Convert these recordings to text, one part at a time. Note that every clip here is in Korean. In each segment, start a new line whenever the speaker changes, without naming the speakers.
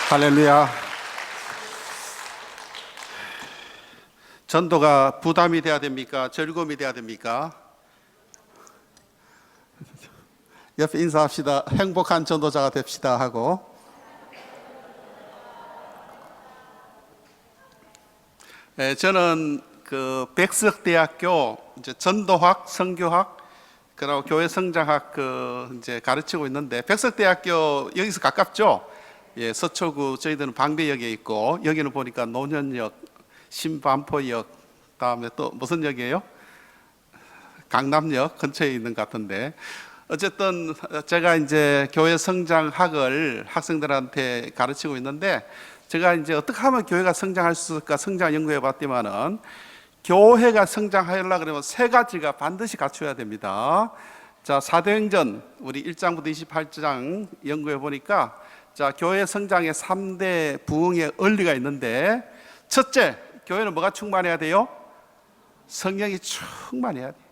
할렐루야. 전도가 부담이 돼야 됩니까? 즐거움이 돼야 됩니까? 옆에 인사합시다. 행복한 전도자가 됩시다 하고. 저는 그 백석대학교 이제 전도학, 선교학, 그리고 교회 성장학 이제 가르치고 있는데, 백석대학교 여기서 가깝죠? 예, 서초구 저희들은 방배역에 있고, 여기는 보니까 노년역, 신반포역, 다음에 또 무슨 역이에요? 강남역 근처에 있는 것 같은데, 어쨌든 제가 이제 교회 성장학을 학생들한테 가르치고 있는데, 제가 이제 어떻게 하면 교회가 성장할 수 있을까 성장 연구해 봤더니만은, 교회가 성장하려고 그러면 세 가지가 반드시 갖춰야 됩니다. 자, 사도행전 우리 1장부터 28장 연구해 보니까, 자, 교회 성장의 3대 부흥의 원리가 있는데, 첫째, 교회는 뭐가 충만해야 돼요? 성령이 충만해야 돼요.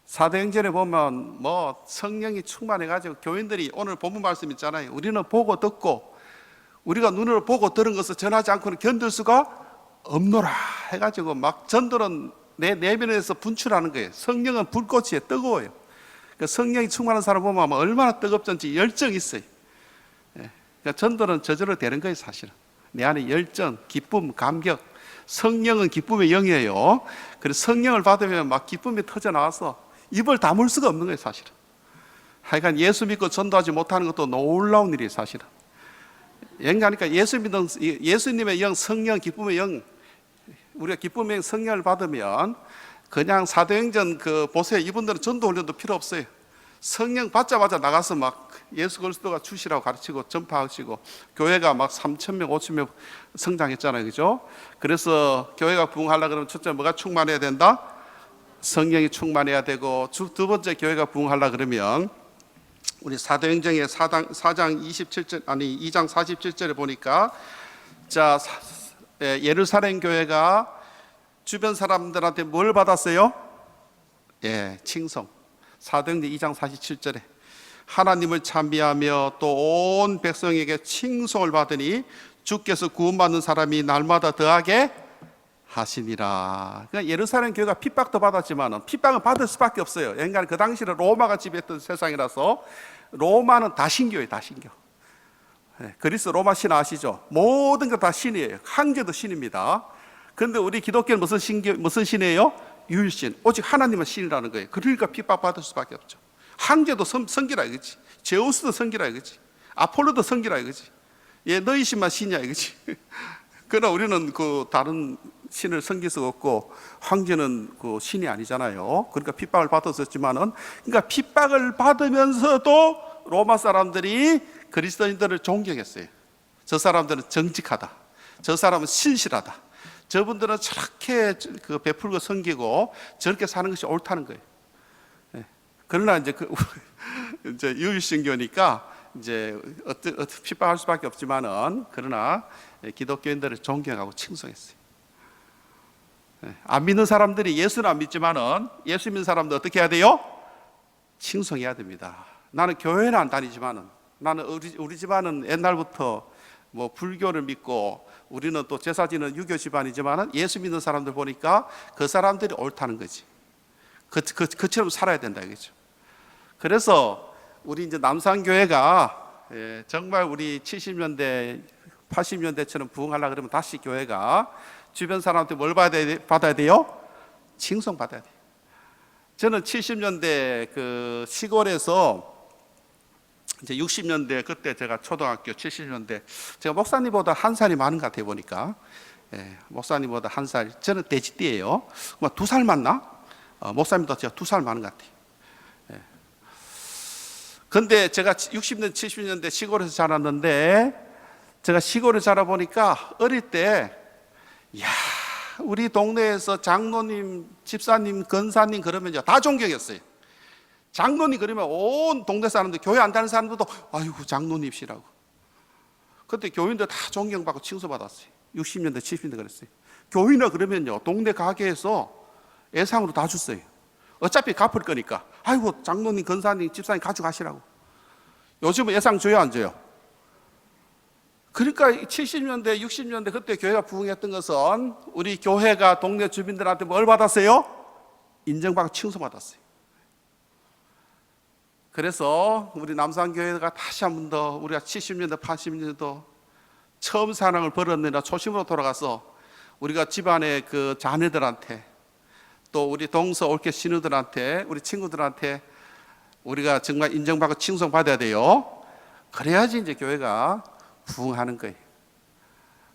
사도행전에 보면 뭐 성령이 충만해가지고 교인들이, 오늘 본문 말씀 있잖아요. 우리는 보고 듣고, 우리가 눈으로 보고 들은 것을 전하지 않고는 견딜 수가 없노라 해가지고 막 전도는 내 내면에서 분출하는 거예요. 성령은 불꽃이에요. 뜨거워요. 그러니까 성령이 충만한 사람 보면 얼마나 뜨겁든지 열정이 있어요. 그러니까 전도는 저절로 되는 거예요. 사실은 내 안에 열정, 기쁨, 감격. 성령은 기쁨의 영이에요. 그래서 성령을 받으면 막 기쁨이 터져 나와서 입을 다물 수가 없는 거예요. 사실은 하여간 예수 믿고 전도하지 못하는 것도 놀라운 일이에요. 사실은 그러니까 예수 믿는 예수님의 영, 성령, 기쁨의 영, 우리가 기쁨의 영, 성령을 받으면 그냥 사도행전 보세요. 이분들은 전도 훈련도 필요 없어요. 성령 받자마자 나가서 막 예수 그리스도가 주시라고 가르치고 전파하시고, 교회가 막 3,000명, 5,000명 성장했잖아요. 그죠? 그래서 교회가 부흥하려고 그러면 첫째 뭐가 충만해야 된다? 성령이 충만해야 되고, 두 번째 교회가 부흥하려고 그러면 우리 사도행전의 2장 47절에 보니까, 자, 예루살렘 교회가 주변 사람들한테 뭘 받았어요? 예, 칭송. 사도행전 2장 47절에 하나님을 찬미하며 또 온 백성에게 칭송을 받으니 주께서 구원받는 사람이 날마다 더하게 하시니라. 그러니까 예루살렘 교회가 핍박도 받았지만 핍박은 받을 수밖에 없어요. 그러니까 그 당시는 로마가 지배했던 세상이라서 로마는 다 신교예요. 다 신교. 그리스 로마 신화 아시죠? 모든 것 다 신이에요. 황제도 신입니다. 그런데 우리 기독교는 무슨 신이에요? 유일신. 오직 하나님은 신이라는 거예요. 그러니까 핍박받을 수밖에 없죠. 황제도 성기라 이거지. 제우스도 성기라 이거지. 아폴로도 성기라 이거지. 예, 너희 신만 신이야 이거지. 그러나 우리는 다른 신을 섬길 수 없고, 황제는 신이 아니잖아요. 그러니까 핍박을 받았었지만은, 그러니까 핍박을 받으면서도 로마 사람들이 그리스도인들을 존경했어요. 저 사람들은 정직하다. 저 사람은 신실하다. 저분들은 저렇게 베풀고 섬기고 저렇게 사는 것이 옳다는 거예요. 그러나 이제 이제 유일신교니까 이제 핍박할 수밖에 없지만은, 그러나 기독교인들을 존경하고 칭송했어요. 안 믿는 사람들이 예수는 안 믿지만은, 예수 믿는 사람들 어떻게 해야 돼요? 칭송해야 됩니다. 나는 교회는 안 다니지만은, 나는 우리 집안은 옛날부터 뭐 불교를 믿고, 우리는 또 제사 지는 유교 집안이지만은 예수 믿는 사람들 보니까 그 사람들이 옳다는 거지. 그처럼 살아야 된다 이거죠. 그래서 우리 이제 남산교회가 정말 우리 70년대 80년대처럼 부흥하려고 그러면 다시 교회가 주변 사람한테 뭘 받아야 돼요? 칭송 받아야 돼요. 저는 70년대 시골에서 이제 60년대, 그때 제가 초등학교 70년대, 제가 목사님보다 한 살이 많은 것 같아요 보니까. 목사님보다 한 살. 저는 돼지띠예요. 2살 많나? 목사님보다 제가 2살 많은 것 같아요. 근데 제가 60년, 70년대 시골에서 자랐는데, 제가 시골에 자라보니까 어릴 때, 야, 우리 동네에서 장로님, 집사님, 권사님 그러면 다 존경했어요. 장로님 그러면 온 동네 사람들, 교회 안 다니는 사람들도 아이고 장로님이시라고. 그때 교인들 다 존경받고 칭송받았어요. 60년대, 70년대 그랬어요. 교인이라 그러면요, 동네 가게에서 예상으로 다 줬어요. 어차피 갚을 거니까. 아이고 장로님, 권사님, 집사님 가져가시라고. 요즘은 예상 줘요, 안 줘요? 그러니까 70년대, 60년대 그때 교회가 부흥했던 것은 우리 교회가 동네 주민들한테 뭘 받았어요? 인정받고 칭송받았어요. 그래서 우리 남산교회가 다시 한 번 더 우리가 70년대, 80년대도 처음 사랑을 벌였느라 초심으로 돌아가서 우리가 집안의 그 자녀들한테 또 우리 동서 올케 신우들한테 우리 친구들한테 우리가 정말 인정받고 칭송받아야 돼요. 그래야지 이제 교회가 부흥하는 거예요.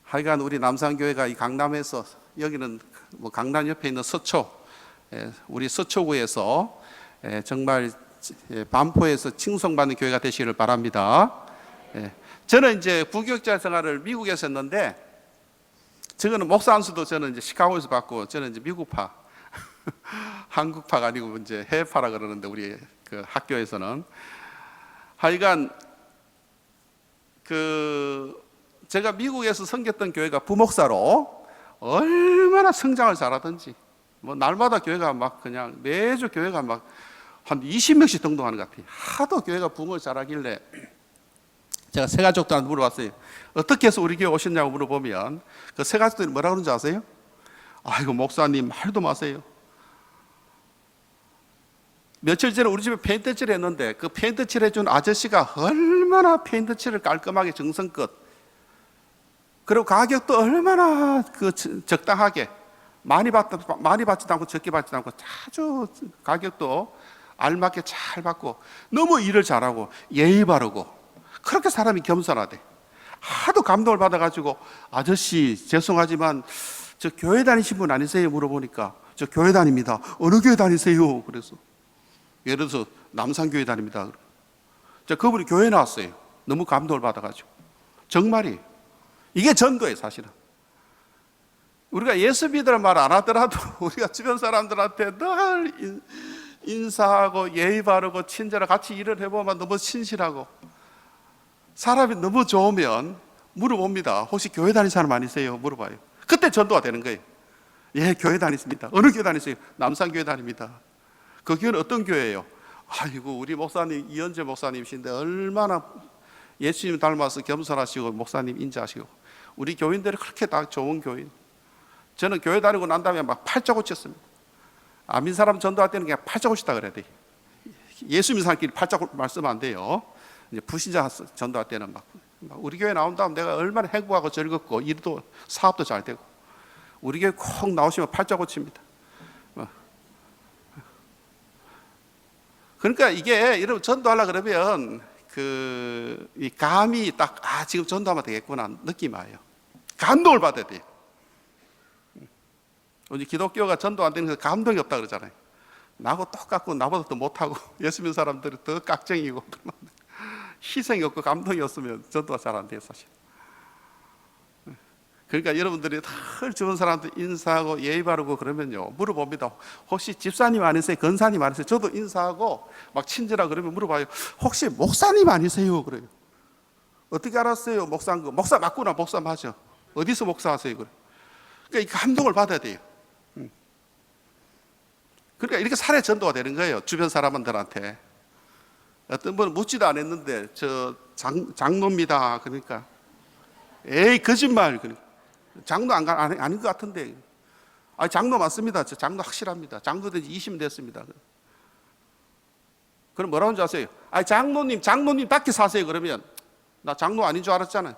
하여간 우리 남산교회가 이 강남에서 여기는 뭐 강남 옆에 있는 서초, 우리 서초구에서 정말 반포에서 칭송받는 교회가 되시기를 바랍니다. 저는 이제 부교육자 생활을 미국에서 했는데, 저거는 목사 안수도 저는 이제 시카고에서 받고, 저는 이제 미국파, 한국파가 아니고 이제 해외파라 그러는데 우리 그 학교에서는 하여간 제가 미국에서 섬겼던 교회가 부목사로 얼마나 성장을 잘하든지 뭐 날마다 교회가 막 그냥 매주 교회가 막 한 20명씩 등록하는 것 같아요. 하도 교회가 부흥을 잘하길래 제가 새 가족들한테 물어봤어요. 어떻게 해서 우리 교회 오셨냐고 물어보면 그 새 가족들이 뭐라고 그러는지 아세요? 아이고 목사님 말도 마세요. 며칠 전에 우리 집에 페인트 칠 했는데 그 페인트 칠 해준 아저씨가 얼마나 페인트 칠을 깔끔하게 정성껏, 그리고 가격도 얼마나 적당하게 많이 받지도 않고 적게 받지도 않고 아주 가격도 알맞게 잘 받고 너무 일을 잘하고 예의 바르고 그렇게 사람이 겸손하대. 하도 감동을 받아가지고 아저씨 죄송하지만 저 교회 다니신 분 아니세요? 물어보니까 저 교회 다닙니다. 어느 교회 다니세요? 그래서 예를 들어서 남산교회 다닙니다. 자, 그분이 교회 나왔어요. 너무 감동을 받아가지고. 정말이 이게 전도예요. 사실은 우리가 예수 믿으라는 말 안 하더라도 우리가 주변 사람들한테 늘 인사하고 예의 바르고 친절하고 같이 일을 해보면 너무 친실하고 사람이 너무 좋으면 물어봅니다. 혹시 교회 다니는 사람 아니세요? 물어봐요. 그때 전도가 되는 거예요. 예, 교회 다니십니다. 어느 교회 다니세요? 남산교회 다닙니다. 그 교회는 어떤 교회예요? 아이고 우리 목사님 이현재 목사님이신데 얼마나 예수님 닮아서 겸손하시고 목사님 인자하시고 우리 교인들이 그렇게 다 좋은 교인. 저는 교회 다니고 난 다음에 막 팔자 고쳤습니다. 아민 사람 전도할 때는 그냥 팔자 고치다 그래야 돼. 예수 믿는 사람끼리 팔자 말씀 안 돼요. 이제 불신자 전도할 때는 막 우리 교회 나온 다음 내가 얼마나 행복하고 즐겁고 일도 사업도 잘 되고 우리 교회 꼭 나오시면 팔자 고칩니다. 그러니까 이게 여러분 전도하려 그러면 이 감이 딱 지금 전도하면 되겠구나 느낌이 와요. 감동을 받아야 돼요. 우리 기독교가 전도 안 되는 게 감동이 없다 그러잖아요. 나하고 똑같고 나보다 더 못하고 예수 믿는 사람들이 더 깍쟁이고 희생이 없고 감동이 없으면 전도가 잘 안 돼요 사실. 그러니까 여러분들이 늘 주변 사람들 인사하고 예의 바르고 그러면요 물어봅니다. 혹시 집사님 아니세요? 권사님 아니세요? 저도 인사하고 막 친절하고 그러면 물어봐요. 혹시 목사님 아니세요? 그래요. 어떻게 알았어요? 목사인 거. 목사 맞구나. 목사 맞아. 어디서 목사하세요? 그래. 그러니까 이 감동을 받아야 돼요. 그러니까 이렇게 살해 전도가 되는 거예요. 주변 사람들한테. 어떤 분은 묻지도 않았는데 저 장로입니다. 그러니까 에이 거짓말. 그러니까 장로 아닌 것 같은데. 장로 맞습니다. 저 장로 확실합니다. 장로 된 지 20년 됐습니다. 그럼 뭐라고 하는지 아세요? 장로님답게 사세요. 그러면 나 장로 아닌 줄 알았잖아요.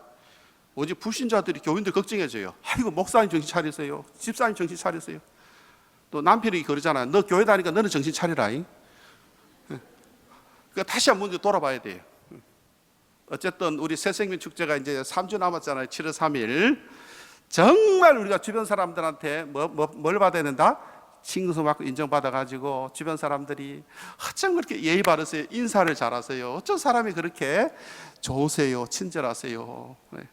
오직 불신자들이 교인들 걱정해져요. 아이고 목사님 정신 차리세요. 집사님 정신 차리세요. 또 남편이 그러잖아요. 너 교회 다니까 너는 정신 차리라. 그러니까 다시 한번 먼저 돌아봐야 돼요. 어쨌든 우리 새생명 축제가 이제 3주 남았잖아요. 7월 3일. 정말 우리가 주변 사람들한테 뭘 받아야 된다? 칭송 받고 인정받아가지고 주변 사람들이 어쩜 그렇게 예의 바르세요? 인사를 잘하세요? 어쩜 사람이 그렇게 좋으세요? 친절하세요? 네.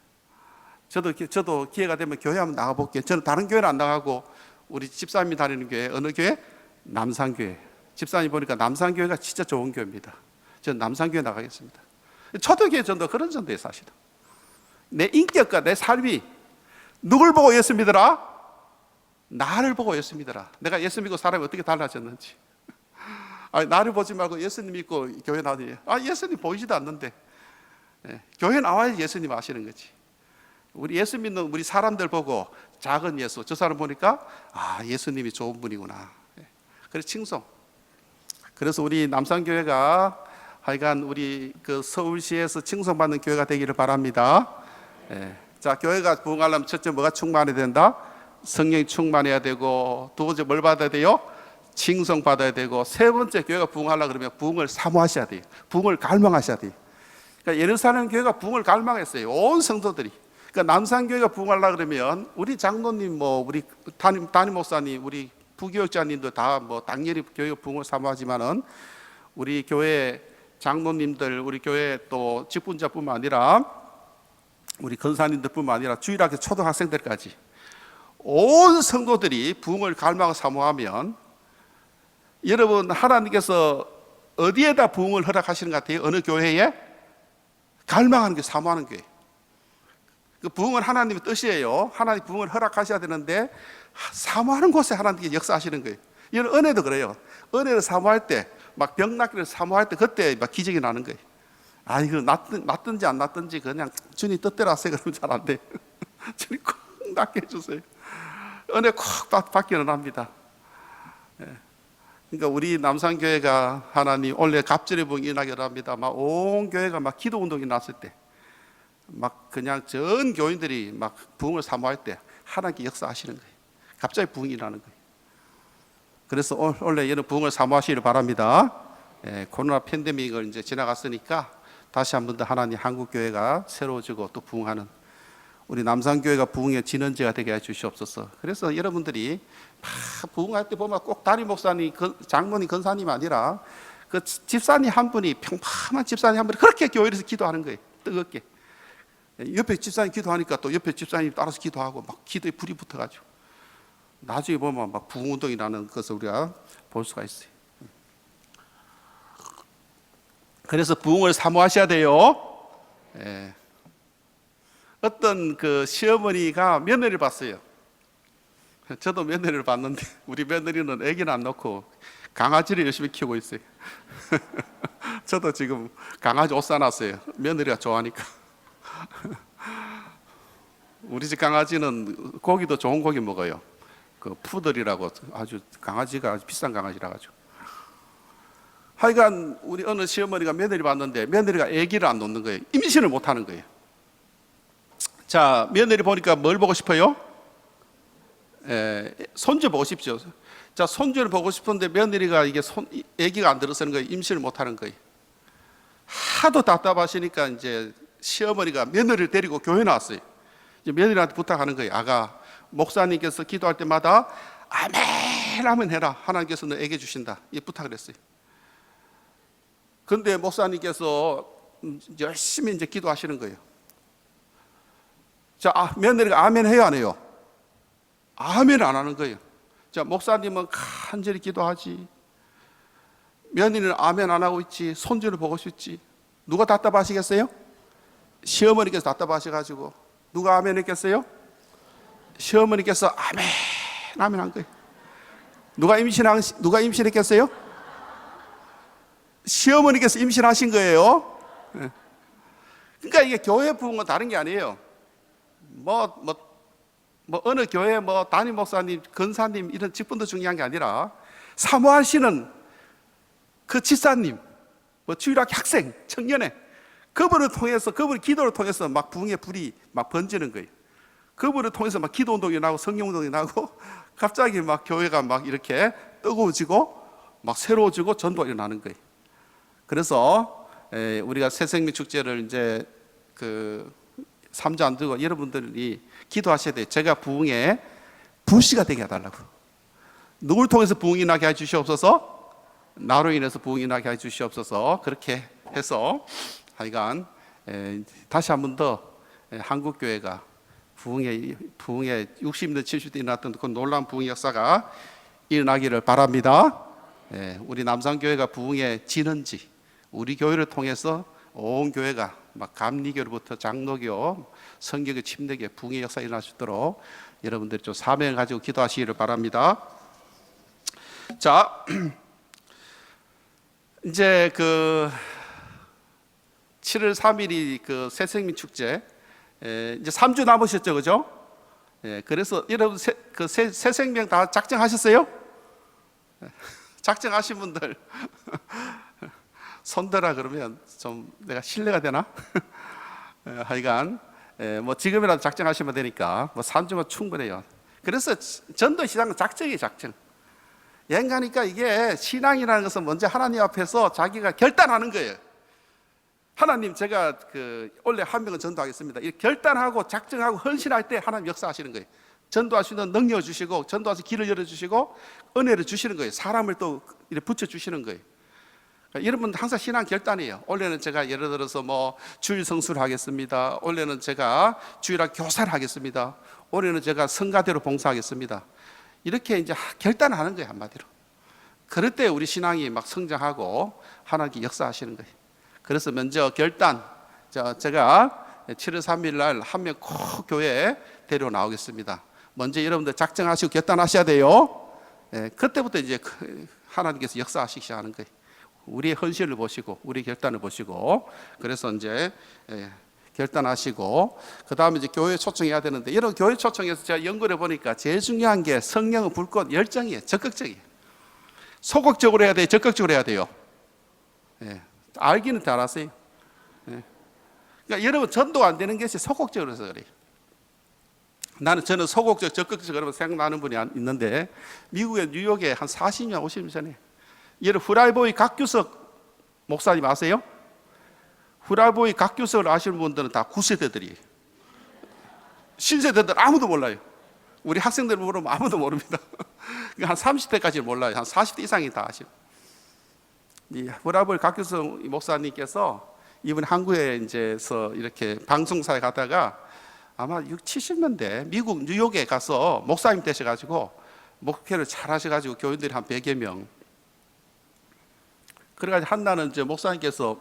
저도 기회가 되면 교회 한번 나가볼게요. 저는 다른 교회는 안 나가고 우리 집사님이 다니는 교회, 어느 교회? 남산교회. 집사님 보니까 남산교회가 진짜 좋은 교회입니다. 저는 남산교회 나가겠습니다. 초대교회 전도 그런 전도예요 사실은. 내 인격과 내 삶이 누굴 보고 예수 믿으라? 나를 보고 예수 믿으라. 내가 예수 믿고 사람이 어떻게 달라졌는지. 나를 보지 말고 예수님 믿고 교회 나오니 예수님 보이지도 않는데 교회 나와야 예수님 아시는 거지. 우리 예수 믿는 우리 사람들 보고 작은 예수, 저 사람 보니까 예수님이 좋은 분이구나. 그래서 칭송. 그래서 우리 남산교회가 하여간 우리 그 서울시에서 칭송받는 교회가 되기를 바랍니다. 자, 교회가 부흥하려면 첫째 뭐가 충만해야 된다? 성령이 충만해야 되고, 두 번째 뭘 받아야 돼요? 칭송 받아야 되고, 세 번째 교회가 부흥하려고 그러면 부흥을 사모하셔야 돼요. 부흥을 갈망하셔야 돼요. 그러니까 예루살렘 교회가 부흥을 갈망했어요. 온 성도들이. 그러니까 남산교회가 부흥하려고 그러면 우리 장로님, 우리 담임 목사님, 우리 부교육자님도 다 당연히 교회 부흥을 사모하지만은 우리 교회 장로님들, 우리 교회 또 직분자뿐만 아니라 우리 권사님들뿐만 아니라 주일학교 초등학생들까지 온 성도들이 부흥을 갈망하고 사모하면, 여러분 하나님께서 어디에다 부흥을 허락하시는 것 같아요? 어느 교회에? 갈망하는 게, 사모하는 교회. 그 부흥은 하나님의 뜻이에요. 하나님 부흥을 허락하셔야 되는데 사모하는 곳에 하나님께 역사하시는 거예요. 이런 은혜도 그래요. 은혜를 사모할 때, 막 병 낫기를 사모할 때, 그때 막 기적이 나는 거예요. 이거 낫든지 안 낫든지 그냥 주님 뜻대로 하세요. 그러면 잘 안 돼요. 주님 꼭 낫게 해주세요. 은혜 꼭 받기는 합니다. 그러니까 우리 남산교회가 하나님 원래 갑절의 부흥이 일어나게 합니다. 막 온 교회가 막 기도 운동이 났을 때, 막 그냥 전 교인들이 막 부흥을 사모할 때 하나님께 역사하시는 거예요. 갑자기 부흥이 일어나는 거예요. 그래서 원래 이런 부흥을 사모하시기를 바랍니다. 코로나 팬데믹을 이제 지나갔으니까 다시 한 번 더 하나님 한국 교회가 새로워지고 또 부흥하는 우리 남산교회가 부흥의 진원지가 되게 해 주시옵소서. 그래서 여러분들이 막 부흥할 때 보면 꼭 담임 목사님, 장로님, 권사님 아니라 그 집사님 한 분이, 평범한 집사님 한 분이 그렇게 교회에서 기도하는 거예요. 뜨겁게. 옆에 집사님 기도하니까 또 옆에 집사님 따라서 기도하고 막 기도에 불이 붙어가지고 나중에 보면 막 부흥운동이 나는 것을 우리가 볼 수가 있어요. 그래서 부흥을 사모하셔야 돼요. 어떤 그 시어머니가 며느리를 봤어요. 저도 며느리를 봤는데 우리 며느리는 아기는 안 낳고 강아지를 열심히 키우고 있어요. 저도 지금 강아지 옷 사놨어요. 며느리가 좋아하니까. 우리 집 강아지는 고기도 좋은 고기 먹어요. 그 푸들이라고 아주 강아지가 아주 비싼 강아지라 가지고. 하여간 우리 어느 시어머니가 며느리 봤는데 며느리가 아기를 안 놓는 거예요. 임신을 못 하는 거예요. 자, 며느리 보니까 뭘 보고 싶어요? 손주 보고 싶죠. 자, 손주를 보고 싶은데 며느리가 이게 아기가 안 들어서는 거예요. 임신을 못 하는 거예요. 하도 답답하시니까 이제 시어머니가 며느리를 데리고 교회 나왔어요. 이제 며느리한테 부탁하는 거예요. 아가, 목사님께서 기도할 때마다 아멘 아멘 해라. 하나님께서 너 애게 주신다. 이 부탁을 했어요. 근데 목사님께서 열심히 이제 기도하시는 거예요. 자, 며느리가 아멘 해요, 안 해요? 아멘 안 하는 거예요. 자, 목사님은 간절히 기도하지, 며느리는 아멘 안 하고 있지, 손주를 보고 싶지. 누가 답답하시겠어요? 시어머니께서 답답하셔가지고. 누가 아멘 했겠어요? 시어머니께서 아멘 아멘 한 거예요. 누가 임신했겠어요? 시어머니께서 임신하신 거예요. 그러니까 이게 교회 부흥은 다른 게 아니에요. 어느 교회 담임 목사님, 권사님 이런 직분도 중요한 게 아니라 사모하시는 그 집사님, 주일학교 학생, 청년회, 그분을 통해서, 그분의 기도를 통해서 막 부흥의 불이 막 번지는 거예요. 그분을 통해서 막 기도 운동이 나고 성령 운동이 나고 갑자기 막 교회가 막 이렇게 뜨거워지고 막 새로워지고 전도가 일어나는 거예요. 그래서 우리가 새생명 축제를 이제 그 3주 안 두고 여러분들이 기도하셔야 돼요. 제가 부흥의 불씨가 되게 해달라고. 누굴 통해서 부흥이 나게 해 주시옵소서? 나로 인해서 부흥이 나게 해 주시옵소서. 그렇게 해서 하여간 다시 한 번 더 한국교회가 부흥의 60년 70대 일어났던 그 놀라운 부흥 역사가 일어나기를 바랍니다. 우리 남산교회가 부흥의 진원지, 우리 교회를 통해서 온 교회가 막 감리교로부터 장로교, 성경교, 침례교, 부흥의 역사 일어날 수 있도록 여러분들이 좀 사명을 가지고 기도하시기를 바랍니다. 자, 이제 그 7월 3일이 그 새생명 축제, 이제 3주 남으셨죠, 그죠? 그래서 여러분 새 생명 다 작정하셨어요? 작정하신 분들 손들어. 그러면 좀 내가 신뢰가 되나? 하여간 뭐 지금이라도 작정하시면 되니까 뭐 3주면 충분해요. 그래서 전도 시작은 작정이에요, 작정. 여행 가니까 이게 신앙이라는 것은 먼저 하나님 앞에서 자기가 결단하는 거예요. 하나님, 제가 원래 한 명은 전도하겠습니다. 이렇게 결단하고 작정하고 헌신할 때 하나님 역사하시는 거예요. 전도할 수 있는 능력을 주시고, 전도할 수 길을 열어주시고, 은혜를 주시는 거예요. 사람을 또 이렇게 붙여주시는 거예요. 그러니까 여러분 항상 신앙 결단이에요. 올해는 제가 예를 들어서 뭐 주일 성수를 하겠습니다. 올해는 제가 주일학 교사를 하겠습니다. 올해는 제가 성가대로 봉사하겠습니다. 이렇게 이제 결단하는 거예요, 한마디로. 그럴 때 우리 신앙이 막 성장하고 하나님께 역사하시는 거예요. 그래서 먼저 결단, 제가 7월 3일 날 한 명 꼭 교회에 데리고 나오겠습니다. 먼저 여러분들 작정하시고 결단하셔야 돼요. 그때부터 이제 하나님께서 역사하시기 시작하는 거예요. 우리의 헌신을 보시고, 우리의 결단을 보시고, 그래서 이제 결단하시고, 그 다음에 이제 교회 초청해야 되는데, 이런 교회 초청해서 제가 연구를 해보니까 제일 중요한 게 성령은 불꽃 열정이에요. 적극적이에요. 소극적으로 해야 돼요, 적극적으로 해야 돼요? 알기는 다 알았어요. 그러니까 여러분 전도가 안 되는 것이 소극적으로 해서 그래요. 저는 소극적, 적극적 그러면 생각나는 분이 있는데, 미국의 뉴욕에 한 40년, 50년 전에 여러분 후라이보이 각규석 목사님 아세요? 후라이보이 각규석을 아시는 분들은 다 9세대들이에요. 신세대들 아무도 몰라요. 우리 학생들 물으면 아무도 모릅니다. 한 30대까지 몰라요. 한 40대 이상이 다 아시고. 이 후라이보이 각규석 목사님께서 이번 한국에 이제서 이렇게 방송사에 가다가 아마 60, 70년대 미국 뉴욕에 가서 목사님 되셔가지고 목회를 잘 하셔가지고 교인들이 한 100여 명. 그래가지고 한날은 이제 목사님께서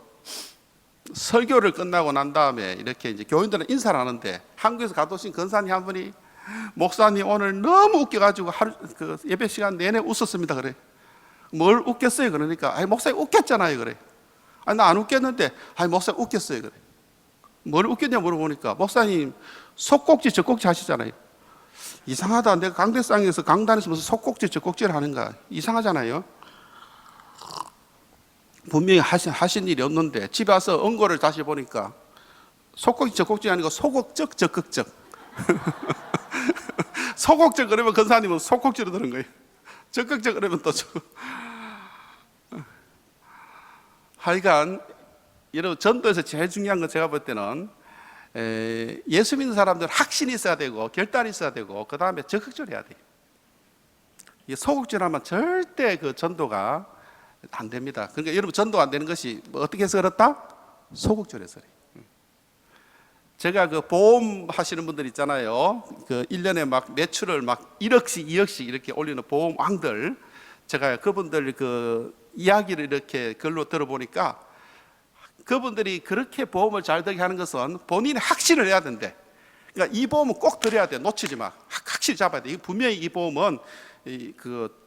설교를 끝나고 난 다음에 이렇게 이제 교인들은 인사를 하는데, 한국에서 가도신 권사님 한 분이 목사님 오늘 너무 웃겨가지고 하루 예배 시간 내내 웃었습니다. 그래. 뭘 웃겼어요? 그러니까 목사님 웃겼잖아요. 그래. 나 안 웃겼는데 목사님 웃겼어요. 그래. 뭘 웃겼냐 물어보니까 목사님 속꼭지 젖꼭지 하시잖아요. 이상하다. 내가 강대상에서 강단에서 무슨 속꼭지 젖꼭지를 하는가 이상하잖아요. 분명히 하신 일이 없는데 집에 와서 언고를 다시 보니까 속꼭지 젖꼭지 아니고 소극적 적극적. 소극적 그러면 권사님은 속꼭지로 드는 거예요. 적극적 그러면 또 하여간 여러분 전도에서 제일 중요한 건 제가 볼 때는 예수 믿는 사람들 확신이 있어야 되고 결단이 있어야 되고, 그 다음에 적극적으로 해야 돼요. 소극적으로 하면 절대 그 전도가 안 됩니다. 그러니까 여러분 전도가 안 되는 것이 어떻게 해서 그렇다? 소극적으로 해서 그래요. 제가 그 보험 하시는 분들 있잖아요. 그 1년에 막 매출을 막 1억씩 2억씩 이렇게 올리는 보험 왕들, 제가 그분들 그 이야기를 이렇게 글로 들어보니까 그분들이 그렇게 보험을 잘 들게 하는 것은 본인이 확신을 해야 된대. 그러니까 이 보험은 꼭 들어야 돼. 놓치지 마. 확실히 잡아야 돼. 분명히 이 보험은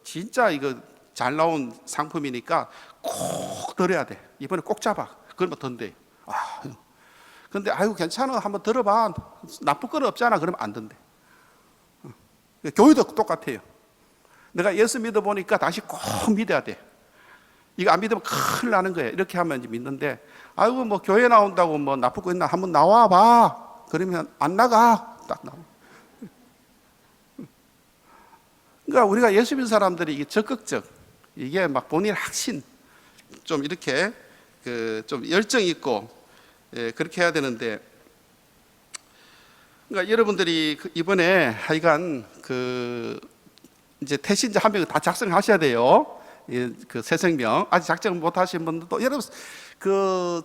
진짜 이거 잘 나온 상품이니까 꼭 들어야 돼. 이번에 꼭 잡아. 그러면 던데. 근데 괜찮아. 한번 들어봐. 나쁠 건 없잖아. 그러면 안 된대. 교회도 똑같아요. 내가 예수 믿어보니까 다시 꼭 믿어야 돼. 이거 안 믿으면 큰일 나는 거예요. 이렇게 하면 이제 믿는데, 뭐 교회 나온다고 뭐 나쁠 거 있나? 한번 나와봐. 그러면 안 나가. 딱 나와. 그러니까 우리가 예수 믿는 사람들이 이게 적극적, 이게 막 본인 확신, 좀 이렇게 좀 열정 있고, 그렇게 해야 되는데, 그러니까 여러분들이 이번에 하여간 이제 태신자 한 명 다 작성하셔야 돼요. 그 새생명 아직 작정 못 하신 분들도, 여러분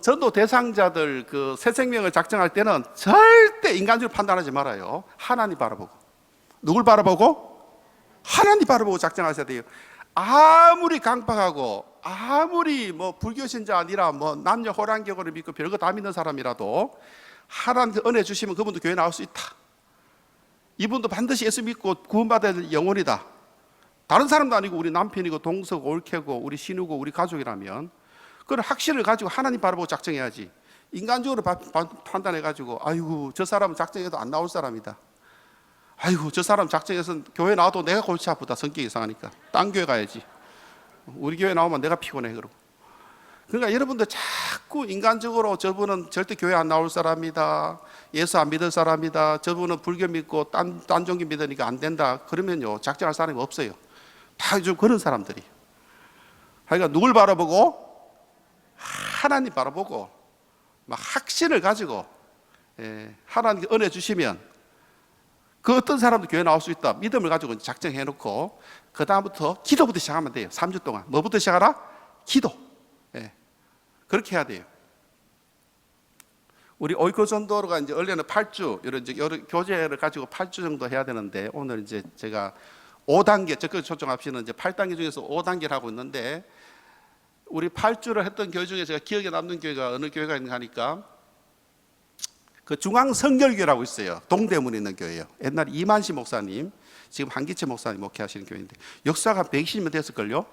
전도 대상자들 새생명을 작정할 때는 절대 인간적으로 판단하지 말아요. 하나님 바라보고. 누굴 바라보고? 하나님 바라보고 작정하셔야 돼요. 아무리 강팍하고 아무리 뭐 불교 신자 아니라 뭐 남녀 호랑객을 믿고 별거 다 믿는 사람이라도 하나님 은혜 주시면 그분도 교회 나올 수 있다. 이분도 반드시 예수 믿고 구원받아야 될 영혼이다. 다른 사람도 아니고 우리 남편이고 동서고 올케고 우리 신우고 우리 가족이라면 그런 확신을 가지고 하나님 바라보고 작정해야지. 인간적으로 판단해가지고 아이고 저 사람은 작정해도 안 나올 사람이다. 아이고 저 사람 작정해서 교회 나와도 내가 골치 아프다. 성격이 이상하니까 딴 교회 가야지. 우리 교회 나오면 내가 피곤해. 그러고. 그러니까 여러분들 자꾸 인간적으로 저분은 절대 교회 안 나올 사람이다. 예수 안 믿을 사람이다. 저분은 불교 믿고 딴 종교 믿으니까 안 된다. 그러면요 작정할 사람이 없어요. 다 요즘 그런 사람들이. 그러니까 누굴 바라보고? 하나님 바라보고 막 확신을 가지고 하나님께 은혜 주시면 그 어떤 사람도 교회 나올 수 있다. 믿음을 가지고 작정해 놓고 그 다음부터 기도부터 시작하면 돼요. 3주 동안 뭐부터 시작하라? 기도. 그렇게 해야 돼요. 우리 오이코 전도가 이제 원래는 8주 이런 이제 여러 교재를 가지고 8주 정도 해야 되는데 오늘 이제 제가 5단계 적극 초청합시는 이제 8단계 중에서 5단계를 하고 있는데 우리 8주를 했던 교회 중에 제가 기억에 남는 교회가 어느 교회가 있는가 하니까 그 중앙성결교회라고 있어요. 동대문에 있는 교회예요. 옛날에 이만시 목사님, 지금 한기채 목사님 목회하시는 교회인데 역사가 120년 됐을걸요.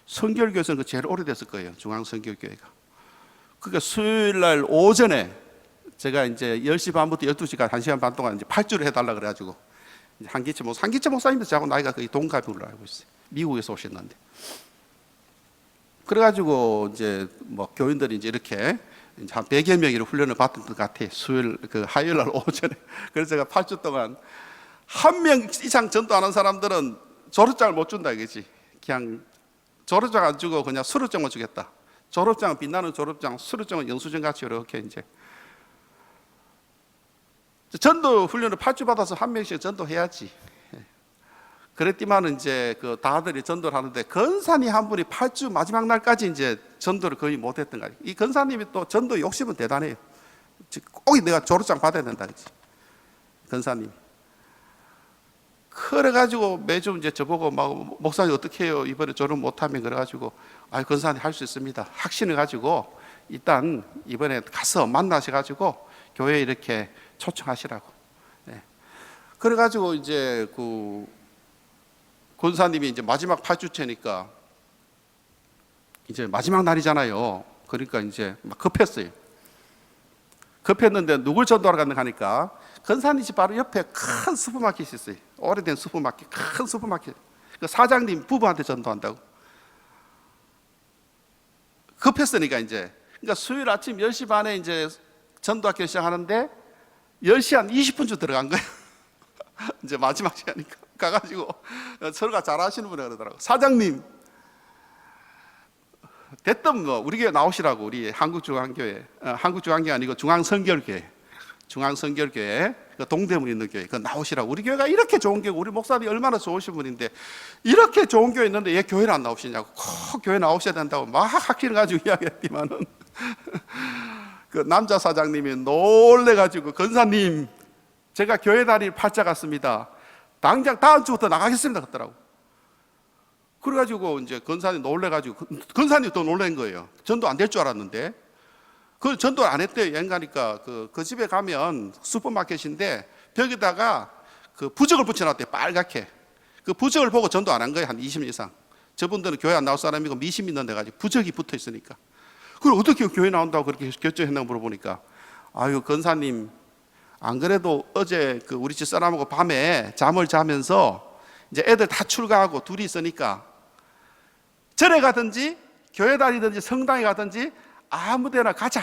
성결교에서는 그 제일 오래됐을 거예요. 중앙성결교회가. 그러니까 수요일 날 오전에 제가 이제 10시 반부터 12시까지 1시간 반 동안 이제 8주를 해달라 그래가지고 한기채 목사님도 저하고 나이가 거의 동갑으로 알고 있어요. 미국에서 오셨는데. 그래가지고 이제 뭐 교인들이 이제 이렇게 이제 한 100여 명이 훈련을 받던 것 같아요. 수요일 그 화요일 날 오전에. 그래서 제가 8주 동안 한 명 이상 전도 안 한 사람들은 졸업장을 못 준다 이거지. 그냥 졸업장 안 주고 그냥 수료장만 주겠다. 졸업장은 빛나는 졸업장, 수료장은 영수증 같이 이렇게 이제 전도 훈련을 8주 받아서 한 명씩 전도해야지. 그랬지만 이제 그 다들이 전도를 하는데 건사님 한 분이 8주 마지막 날까지 이제 전도를 거의 못했던 거예요. 이 건사님이 또 전도 욕심은 대단해요. 꼭 내가 졸업장 받아야 된다 그랬지. 건사님. 그래가지고 매주 이제 저보고 막 목사님 어떻게 해요? 이번에 졸업 못하면 그래가지고 건사님 할 수 있습니다. 확신을 가지고 일단 이번에 가서 만나셔가지고 교회에 이렇게 초청하시라고. 네. 그래가지고 이제 그 권사님이 이제 마지막 8주째니까 이제 마지막 날이잖아요. 그러니까 이제 막 급했어요. 급했는데 누굴 전도하러 갔는가 하니까 권사님 집 바로 옆에 큰 슈퍼마켓이 있어요. 오래된 슈퍼마켓, 큰 슈퍼마켓. 그 사장님 부부한테 전도한다고. 급했으니까 이제. 그러니까 수요일 아침 10시 반에 이제 전도학교 시작하는데 10시 한 20분 쯤 들어간 거예요. 이제 마지막 시간이니까. 가가지고 서로가 잘 아시는 분이 그러더라고. 사장님, 됐든 뭐 우리 교회 나오시라고. 우리 한국중앙교회, 한국중앙교회 아니고 중앙성결교회, 중앙성결교회 그 동대문에 있는 교회 그 나오시라고. 우리 교회가 이렇게 좋은 교회, 우리 목사님이 얼마나 좋으신 분인데 이렇게 좋은 교회 있는데 왜 교회를 안 나오시냐고. 꼭 교회 나오셔야 된다고 막 확신을 가지고 이야기했지만은 그 남자 사장님이 놀래가지고 권사님, 제가 교회 다닐 팔자 같습니다. 당장 다음 주부터 나가겠습니다. 그러더라고. 그래가지고 이제 권사님 놀래가지고 권사님 또 놀란 거예요. 전도 안 될 줄 알았는데 그 전도 안 했대요. 여행 가니까 그 집에 가면 슈퍼마켓인데 벽에다가 그 부적을 붙여놨대요. 빨갛게. 그 부적을 보고 전도 안 한 거예요. 한 20년 이상. 저분들은 교회 안 나올 사람이고 미신 믿는 데 가지고 부적이 붙어 있으니까. 그걸 어떻게 교회 나온다고 그렇게 결정했나 물어보니까 아유 권사님, 안 그래도 어제 그 우리 집 사람하고 밤에 잠을 자면서 이제 애들 다 출가하고 둘이 있으니까 절에 가든지 교회 다니든지 성당에 가든지 아무 데나 가자.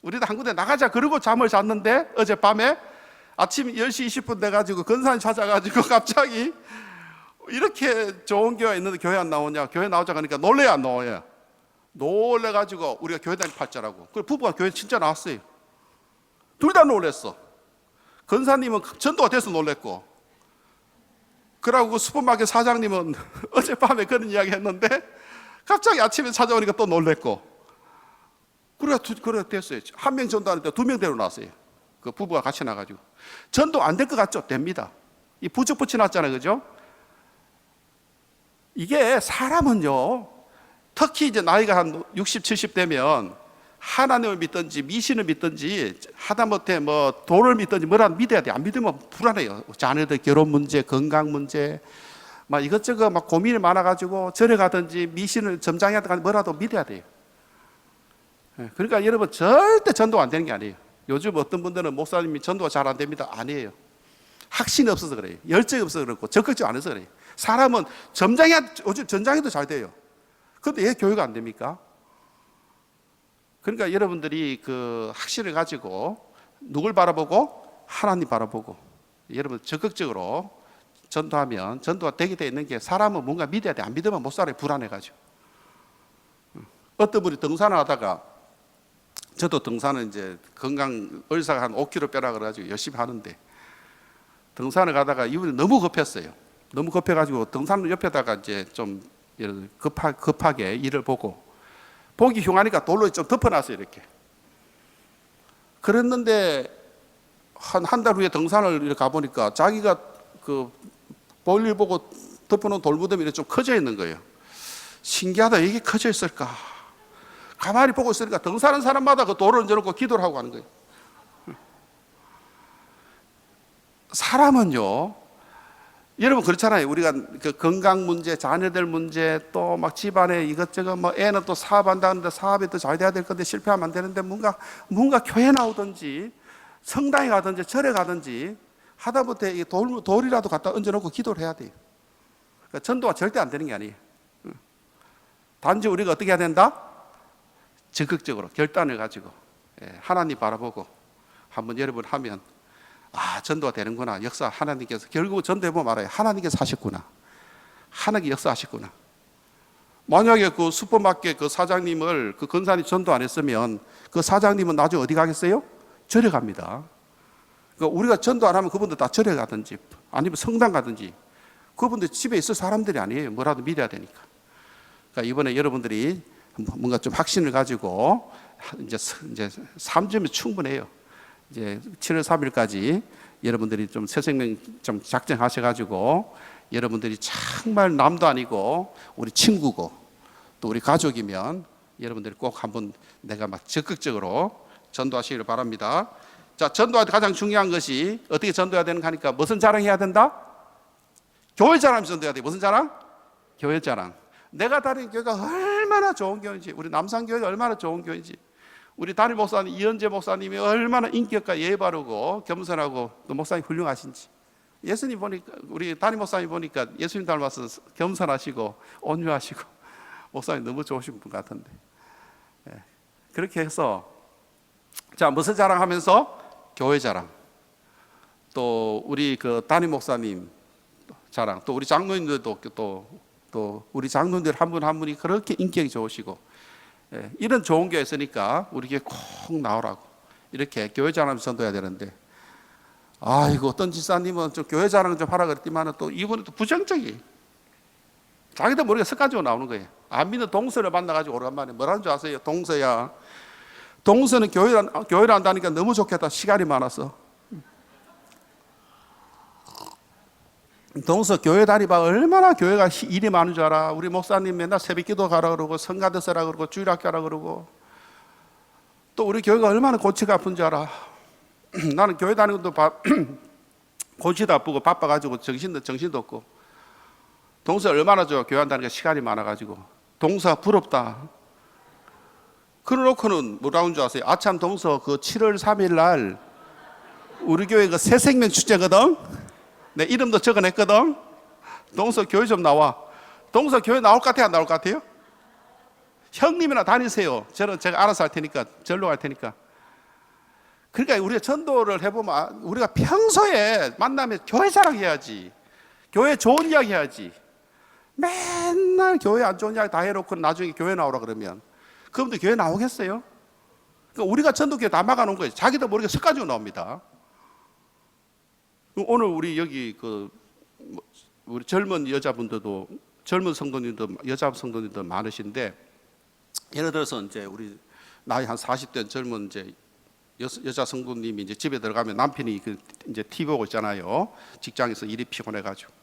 우리도 한 군데 나가자. 그러고 잠을 잤는데 어젯밤에 아침 10시 20분 돼가지고 권사님 찾아가지고 갑자기 이렇게 좋은 교회 있는데 교회 안 나오냐. 교회 나오자 하니까 놀래야 안 나와요. 놀래가지고 우리가 교회 다닐 팔자라고. 그래 부부가 교회 진짜 나왔어요. 둘 다 놀랬어. 권사님은 전도가 돼서 놀랬고, 그러고 그 슈퍼마켓 사장님은 어젯밤에 그런 이야기 했는데 갑자기 아침에 찾아오니까 또 놀랬고, 그래 됐어요. 한 명 전도하는데 2명 데려놨어요. 그 부부가 같이 나가지고. 전도 안 될 것 같죠? 됩니다. 이 부적 붙여놨잖아요. 그죠? 이게 사람은요, 특히 이제 나이가 한 60, 70 되면 하나님을 믿든지 미신을 믿든지 하다못해 뭐 돈을 믿든지 뭐라도 믿어야 돼. 안 믿으면 불안해요. 자녀들 결혼 문제, 건강 문제, 막 이것저것 막 고민이 많아가지고 절에 가든지 미신을 점장해야 되든지 뭐라도 믿어야 돼요. 그러니까 여러분 절대 전도가 안 되는 게 아니에요. 요즘 어떤 분들은 목사님이 전도가 잘 안 됩니다. 아니에요. 확신이 없어서 그래요. 열정이 없어서 그렇고 적극적 안 해서 그래요. 사람은 요즘 전장에도 잘 돼요. 그런데 왜 교회가 안 됩니까? 그러니까 여러분들이 그 확신을 가지고 누굴 바라보고 하나님 바라보고 여러분 적극적으로 전도하면 전도가 되게 돼 있는 게 사람은 뭔가 믿어야 돼. 안 믿으면 못 살아요. 불안해가지고. 어떤 분이 등산을 하다가 저도 등산은 이제 건강 의사가 한 5km 빼라 그래가지고 열심히 하는데 등산을 가다가 이분이 너무 급했어요. 너무 급해가지고 등산 옆에다가 이제 좀 급하게 일을 보기 흉하니까 돌로 좀 덮어놨어요. 이렇게. 그랬는데 한 달 후에 등산을 이렇게 가보니까 자기가 그 볼일 보고 덮어놓은 돌무덤이 좀 커져 있는 거예요. 신기하다. 이게 커져 있을까? 가만히 보고 있으니까 등산하는 사람마다 그 돌을 얹어놓고 기도를 하고 하는 거예요. 사람은요, 여러분 그렇잖아요. 우리가 그 건강 문제, 자녀들 문제, 또 막 집안에 이것저것 뭐 애는 또 사업한다는데 사업이 또 잘 돼야 될 건데 실패하면 안 되는데 뭔가 교회 나오든지 성당에 가든지 절에 가든지 하다못해 이 돌이라도 갖다 얹어놓고 기도를 해야 돼요. 그러니까 전도가 절대 안 되는 게 아니에요. 단지 우리가 어떻게 해야 된다? 적극적으로 결단을 가지고 하나님 바라보고 한번 여러분 하면 전도가 되는구나. 역사 하나님께서 결국 전도해보면 알아요. 하나님께서 하셨구나. 하나님께 역사하셨구나. 만약에 그 슈퍼마켓 그 사장님을 그 권사님 전도 안 했으면 그 사장님은 나중에 어디 가겠어요? 절에 갑니다. 그러니까 우리가 전도 안 하면 그분들 다 절에 가든지 아니면 성당 가든지 그분들 집에 있을 사람들이 아니에요. 뭐라도 믿어야 되니까. 그러니까 이번에 여러분들이 뭔가 좀 확신을 가지고 이제 3주면 충분해요. 이제 7월 3일까지 여러분들이 좀 새 생명 좀 작정하셔가지고 여러분들이 정말 남도 아니고 우리 친구고 또 우리 가족이면 여러분들이 꼭 한번 내가 막 적극적으로 전도하시기를 바랍니다. 자, 전도할 때 가장 중요한 것이 어떻게 전도해야 되는가 하니까 무슨 자랑해야 된다? 교회 자랑하면서 전도해야 돼. 무슨 자랑? 교회 자랑. 내가 다니는 교회가 얼마나 좋은 교회인지, 우리 남산교회가 얼마나 좋은 교회인지, 우리 담임 목사님 이현재 목사님이 얼마나 인격과 예의 바르고 겸손하고 또 목사님 훌륭하신지. 예수님 보니까 우리 담임 목사님 보니까 예수님 닮아서 겸손하시고 온유하시고 목사님 너무 좋으신 분 같은데. 그렇게 해서 자, 무슨 자랑하면서 교회 자랑, 또 우리 그 담임 목사님 자랑, 또 우리 장로님들도 또 우리 장로님들 한 분 한 분이 그렇게 인격이 좋으시고 이런 좋은 교회 있으니까 우리 교회 꼭 나오라고 이렇게 교회 자랑하면서 전도해야 되는데 이거 어떤 집사님은 좀 교회 자랑 좀 하라 그랬지만 또 이분은 또 부정적이 자기도 모르게 습관적으로 나오는 거예요. 안 믿는 동서를 만나가지고 오랜만에 뭐라는 줄 아세요? 동서야, 동서는 교회를 한다니까 너무 좋겠다. 시간이 많아서. 동서 교회 다니봐. 얼마나 교회가 일이 많은 줄 알아. 우리 목사님 맨날 새벽기도 가라 그러고 성가대 써라 그러고 주일학교 가라 그러고 또 우리 교회가 얼마나 골치가 아픈 줄 알아. 나는 교회 다니는 것도 골치도 아프고 바빠가지고 정신도 없고. 동서 얼마나 좋아. 교회 한다니까 시간이 많아가지고. 동서 부럽다. 그러놓고는 뭐라는 줄 아세요? 아참 동서 그 7월 3일 날 우리 교회 그 새생명 축제거든. 내 이름도 적어냈거든. 동서 교회 좀 나와. 동서 교회 나올 것 같아요? 안 나올 것 같아요? 형님이나 다니세요. 제가 알아서 할 테니까, 절로 갈 테니까. 그러니까 우리가 전도를 해보면 우리가 평소에 만나면 교회 자랑해야지. 교회 좋은 이야기 해야지. 맨날 교회 안 좋은 이야기 다 해놓고 나중에 교회 나오라 그러면 그분들 교회 나오겠어요? 그러니까 우리가 전도교회 다 막아놓은 거예요. 자기도 모르게 습관적으로 나옵니다. 오늘 우리 여기 우리 젊은 여자분들도 젊은 성도님도 여자 성도님도 많으신데 예를 들어서 이제 우리 나이 한 40대 젊은 이제 여자 성도님이 이제 집에 들어가면 남편이 이제 TV 보고 있잖아요. 직장에서 일이 피곤해가지고.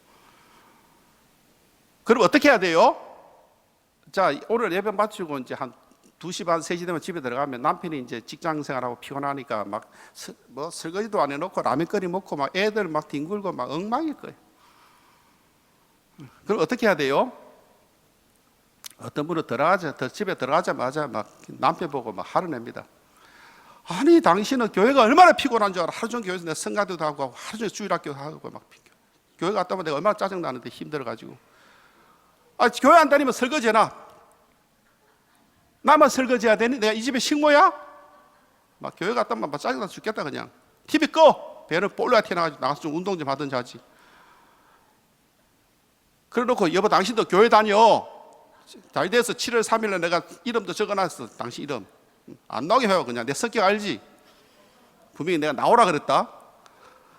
그럼 어떻게 해야 돼요? 자, 오늘 예배 마치고 이제 한 2시 반, 3시 되면 집에 들어가면 남편이 이제 직장 생활하고 피곤하니까 막 뭐 설거지도 안 해놓고 라면 끓여 먹고 막 애들 막 뒹굴고 막 엉망일 거예요. 그럼 어떻게 해야 돼요? 어떤 분은 집에 들어가자마자 막 남편 보고 막 화를 냅니다. 아니 당신은 교회가 얼마나 피곤한 줄 알아. 하루 종일 교회에서 내가 성가대도 하고 하루 종일 주일학교도 하고 막 교회 갔다 오면 내가 얼마나 짜증나는데 힘들어가지고. 교회 안 다니면 설거지 해놔. 나만 설거지 해야 되니? 내가 이 집에 식모야? 막 교회 갔다 오면 막 짜증나 죽겠다 그냥. TV 꺼! 배는 볼로가 튀어나가지고 나가서 좀 운동 좀 하든지 하지. 그래 놓고 여보 당신도 교회 다녀. 잘 돼서 7월 3일에 내가 이름도 적어놨어. 당신 이름 안 나오게 해요. 그냥 내 성격 알지? 분명히 내가 나오라 그랬다.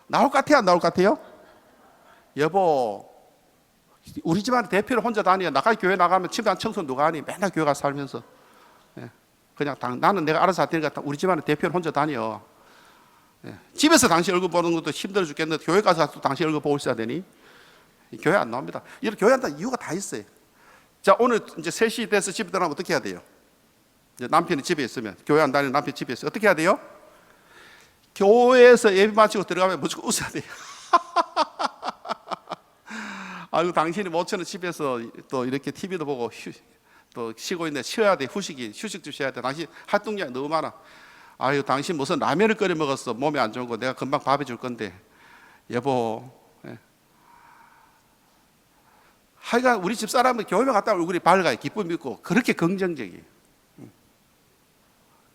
나올 것 같아요? 안 나올 것 같아요? 여보 우리 집안에 대표를 혼자 다녀. 나까지 교회 나가면 집안 청소 누가 하니? 맨날 교회 가서 살면서. 그냥 나는 내가 알아서 할 테니까 우리 집안에 대표를 혼자 다녀. 집에서 당신 얼굴 보는 것도 힘들어 죽겠는데 교회 가서 또 당신 얼굴 보고 있어야 되니? 교회 안 나옵니다. 이렇게 교회 한다 이유가 다 있어요. 자, 오늘 이제 3시 돼서 집에 들어가면 어떻게 해야 돼요? 이제 남편이 집에 있으면, 교회 안 다니는 남편이 집에 있으면 어떻게 해야 돼요? 교회에서 예배 마치고 들어가면 무조건 웃어야 돼요. 아이고 당신이 모처럼 집에서 또 이렇게 TV도 보고 또 쉬고 있는데 쉬어야 돼. 휴식 좀 쉬어야 돼. 당신 활동량이 너무 많아. 아유 당신 무슨 라면을 끓여 먹었어. 몸에 안 좋은 거 내가 금방 밥 해줄 건데 여보. 하여간 우리 집 사람은 교회만 갔다 오면 얼굴이 밝아요. 기쁨이 있고 그렇게 긍정적이에요.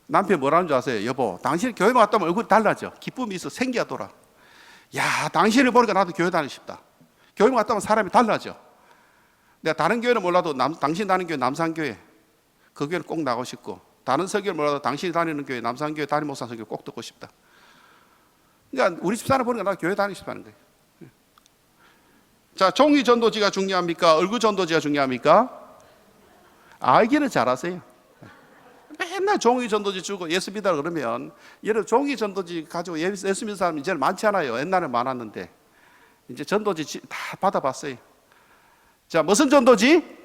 남편 뭐라는 줄 아세요? 여보 당신 교회만 갔다 오면 얼굴이 달라져. 기쁨이 있어. 생기가 돌아. 야 당신을 보니까 나도 교회 다니고 싶다. 교회만 갔다 오면 사람이 달라져. 내가 다른 교회는 몰라도 당신 다니는 교회 남산교회 그 교회는 꼭 나가고 싶고 다른 설교를 몰라도 당신이 다니는 교회 남산교회 담임 목사 설교 꼭 듣고 싶다. 그러니까 우리 집 사람 보니까 나도 교회 다니고 싶다는 거예요. 자, 종이 전도지가 중요합니까? 얼굴 전도지가 중요합니까? 알기는 잘하세요. 맨날 종이 전도지 주고 예수 믿으라 그러면 여러분 종이 전도지 가지고 예수 믿는 사람이 이제는 많지 않아요. 옛날에 많았는데 이제 전도지 다 받아봤어요. 자, 무슨 전도지?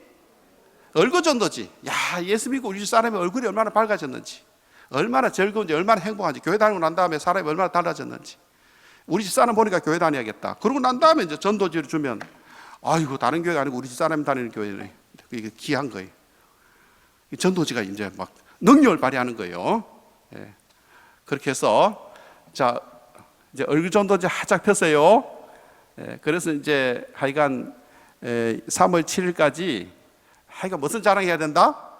얼굴 전도지. 야, 예수 믿고 우리 집 사람의 얼굴이 얼마나 밝아졌는지, 얼마나 즐거운지, 얼마나 행복한지, 교회 다니고 난 다음에 사람이 얼마나 달라졌는지. 우리 집 사람 보니까 교회 다녀야겠다. 그러고 난 다음에 이제 전도지를 주면 아이고 다른 교회가 아니고 우리 집 사람이 다니는 교회네. 이게 귀한 거예요. 전도지가 이제 막 능력을 발휘하는 거예요. 예. 그렇게 해서 자 이제 얼굴 전도지 활짝 폈어요. 예. 그래서 이제 하여간 3월 7일까지 하여간 무슨 자랑해야 된다?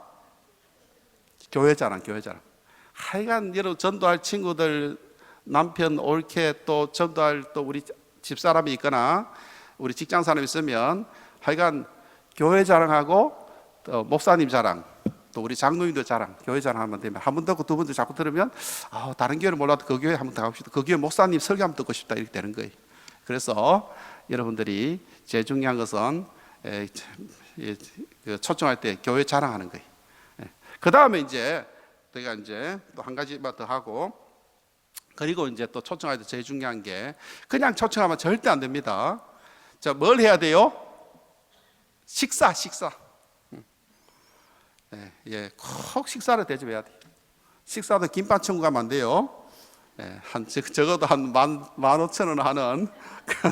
교회 자랑. 하여간 여러분 전도할 친구들 남편 옳게 또 전도할 또 우리 집사람이 있거나 우리 직장 사람이 있으면 하여간 교회 자랑하고 또 목사님 자랑 또 우리 장로님들 자랑 교회 자랑하면 되면 한 번 듣고 두 번 듣고 자꾸 들으면 다른 교회를 몰라도 그 교회 한번 더 가고 싶다. 그 교회 목사님 설교 한번 듣고 싶다. 이렇게 되는 거예요. 그래서 여러분들이 제일 중요한 것은 초청할 때 교회 자랑하는 거예요. 그 다음에 이제 내가 이제 또 한 가지만 더 하고 그리고 이제 또 초청할 때 제일 중요한 게 그냥 초청하면 절대 안 됩니다. 자, 뭘 해야 돼요? 식사. 꼭 식사를 대접해야 돼요. 식사도 김밥 천국 가면 안 돼요. 적어도 한 15,000원 하는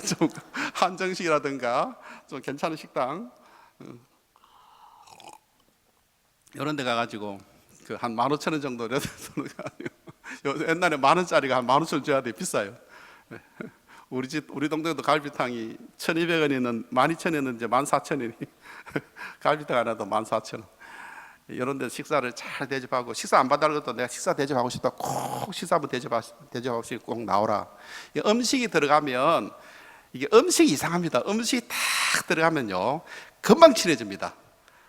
좀 한정식이라든가 좀 괜찮은 식당 이런 데 가가지고 그 한 15,000원 정도 옛날에 10,000원짜리가 한 15,000원 줘야 돼. 비싸요. 우리 동네도 갈비탕이 1,200원이는 12,000원이는 이제 14,000원이 갈비탕 하나도 14,000원. 이런 데 식사를 잘 대접하고 식사 안 받아도 내가 식사 대접하고 싶다. 꼭 식사 한번 대접하고 싶고 꼭 나오라. 음식이 들어가면 이게 음식이 이상합니다. 음식이 딱 들어가면요 금방 친해집니다.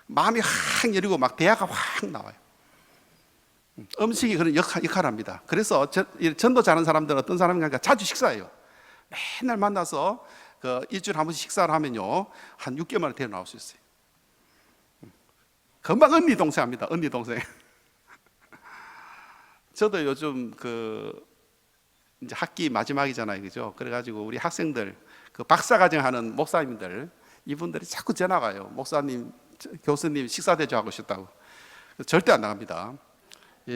마음이 확 열리고 막 대화가 확 나와요. 음식이 그런 역할을 합니다. 그래서 전도 잘하는 사람들은 어떤 사람인가 자주 식사해요. 맨날 만나서 일주일에 한 번씩 식사를 하면요 한 6개월 만에 데려 나올 수 있어요. 금방 언니 동생 합니다. 언니 동생. 저도 요즘 이제 학기 마지막이잖아요, 그죠? 그래가지고 우리 학생들 박사과정 하는 목사님들 이분들이 자꾸 전화 가요. 목사님, 교수님 식사 대접하고 싶다고. 절대 안 나갑니다.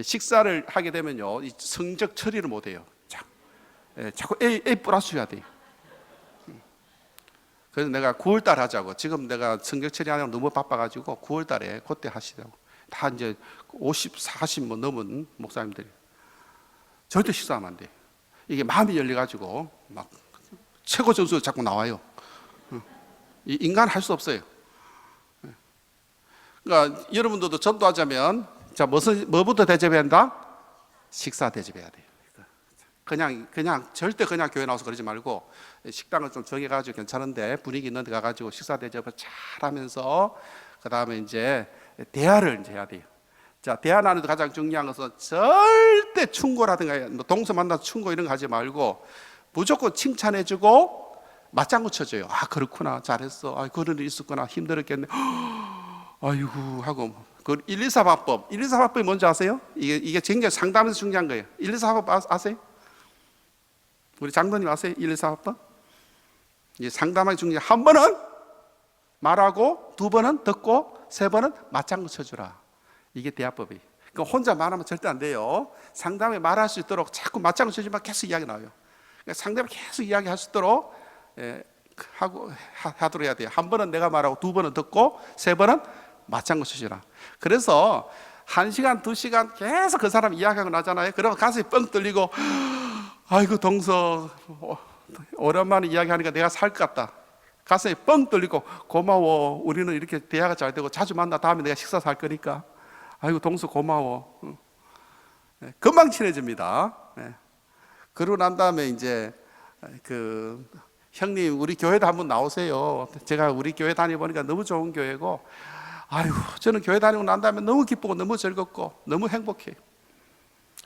식사를 하게 되면요 이 성적 처리를 못 해요. 자꾸 A 플러스 줘야 돼요. 그래서 내가 9월 달 하자고. 지금 내가 성경 처리하느라 너무 바빠가지고 9월 달에 그때 하시라고. 다 이제 50, 40 뭐 넘은 목사님들이. 절대 식사하면 안 돼. 이게 마음이 열려가지고 막 최고 점수 자꾸 나와요. 인간 할 수 없어요. 그러니까 여러분들도 전도하자면 자 뭐부터 대접해야 한다? 식사 대접해야 돼요. 그냥 절대 그냥 교회 나와서 그러지 말고 식당을 좀 정해가지고 괜찮은데 분위기 있는 데 가가지고 식사 대접을 잘 하면서 그 다음에 이제 대화를 이제 해야 돼요. 자, 대화하는 데 가장 중요한 것은 절대 충고라든가 뭐 동서 만나서 충고 이런 거 하지 말고 무조건 칭찬해주고 맞장구 쳐줘요. 아, 그렇구나, 잘했어, 아, 그런 일 있었구나, 힘들었겠네, 아이고 하고. 그 124화법, 124화법이 뭔지 아세요? 이게 굉장히 상담에서 중요한 거예요. 124화법 아세요? 우리 장로님 아세요? 124화법? 이게 상담하기 중요한 한 번은 말하고, 두 번은 듣고, 세 번은 맞장구 쳐주라. 이게 대화법이에요. 그러니까 혼자 말하면 절대 안 돼요. 상담에 말할 수 있도록 자꾸 맞장구 쳐주면 계속 이야기 나와요. 그러니까 상담을 계속 이야기할 수 있도록 하도록 해야 돼요. 한 번은 내가 말하고, 두 번은 듣고, 세 번은 맞장구 쳐주라. 그래서 1시간, 2시간 계속 그 사람 이야기하고 나잖아요. 그러면 가슴이 뻥 뚫리고, 아이고 동서 오랜만에 이야기하니까 내가 살 것 같다. 가슴이 뻥 뚫리고, 고마워, 우리는 이렇게 대화가 잘 되고 자주 만나, 다음에 내가 식사 살 거니까, 아이고 동서 고마워. 금방 친해집니다. 그러고 난 다음에 이제 그 형님 우리 교회도 한번 나오세요. 제가 우리 교회 다녀보니까 너무 좋은 교회고, 아이고 저는 교회 다니고 난 다음에 너무 기쁘고 너무 즐겁고 너무 행복해요.